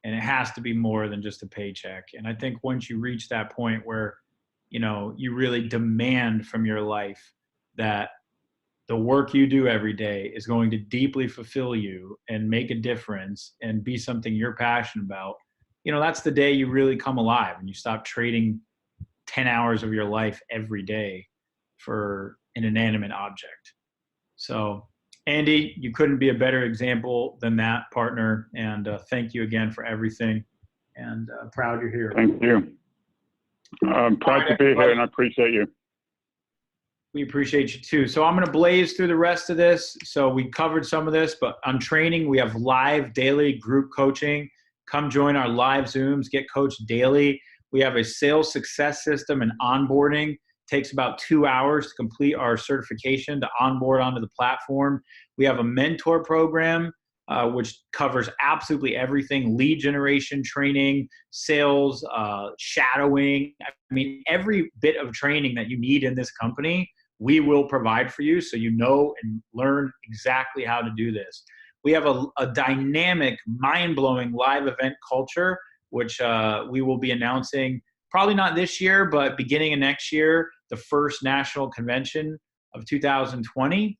and it has to be more than just a paycheck. And I think once you reach that point where, you know, you really demand from your life that the work you do every day is going to deeply fulfill you and make a difference and be something you're passionate about, you know, that's the day you really come alive and you stop trading 10 hours of your life every day for an inanimate object. So, Andy, you couldn't be a better example than that, partner. And thank you again for everything. And proud you're here. Thank you. I'm proud to be here, and I appreciate you. We appreciate you too. So I'm going to blaze through the rest of this. So we covered some of this, but on training, we have live daily group coaching. Come join our live Zooms, get coached daily. We have a sales success system and onboarding. Takes about 2 hours to complete our certification to onboard onto the platform. We have a mentor program, which covers absolutely everything: lead generation training, sales, shadowing. I mean, every bit of training that you need in this company, we will provide for you so you know and learn exactly how to do this. We have a dynamic, mind-blowing live event culture, which we will be announcing probably not this year, but beginning of next year, the first national convention of 2020.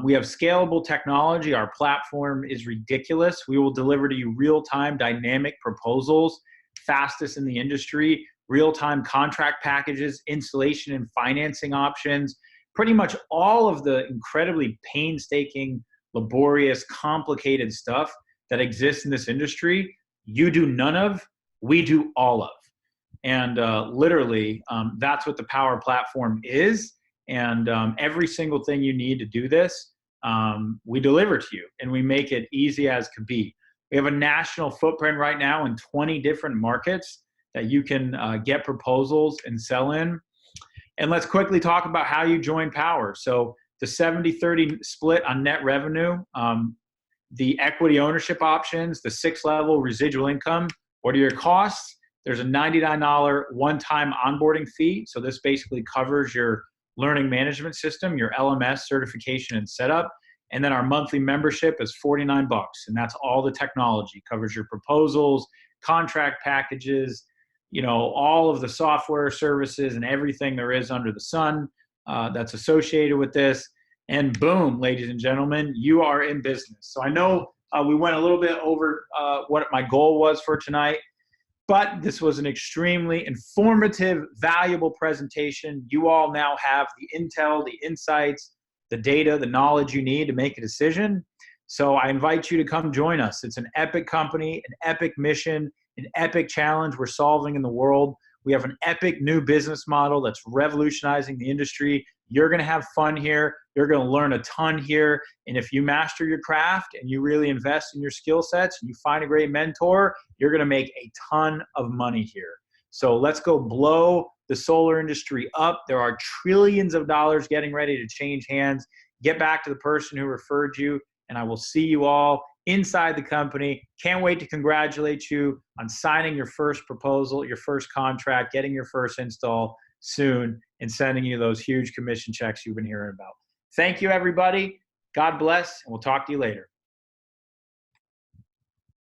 We have scalable technology. Our platform is ridiculous. We will deliver to you real-time dynamic proposals, fastest in the industry, real-time contract packages, installation and financing options, pretty much all of the incredibly painstaking, laborious, complicated stuff that exists in this industry. You do none of, we do all of. And literally, that's what the Powur platform is. And every single thing you need to do this, we deliver to you, and we make it easy as could be. We have a national footprint right now in 20 different markets that you can get proposals and sell in. And let's quickly talk about how you join Powur. So the 70-30 split on net revenue, the equity ownership options, the 6-level residual income. What are your costs? There's a $99 one-time onboarding fee. So this basically covers your learning management system, your LMS certification and setup. And then our monthly membership is $49. And that's all the technology. Covers your proposals, contract packages, you know, all of the software services and everything there is under the sun that's associated with this. And boom, ladies and gentlemen, you are in business. So I know we went a little bit over what my goal was for tonight, but this was an extremely informative, valuable presentation. You all now have the intel, the insights, the data, the knowledge you need to make a decision. So I invite you to come join us. It's an epic company, an epic mission, an epic challenge we're solving in the world. We have an epic new business model that's revolutionizing the industry. You're going to have fun here. You're going to learn a ton here. And if you master your craft and you really invest in your skill sets and you find a great mentor, you're going to make a ton of money here. So let's go blow the solar industry up. There are trillions of dollars getting ready to change hands. Get back to the person who referred you, and I will see you all inside the company. Can't wait to congratulate you on signing your first proposal, your first contract, getting your first install soon, and sending you those huge commission checks you've been hearing about. Thank you, everybody. God bless, and we'll talk to you later.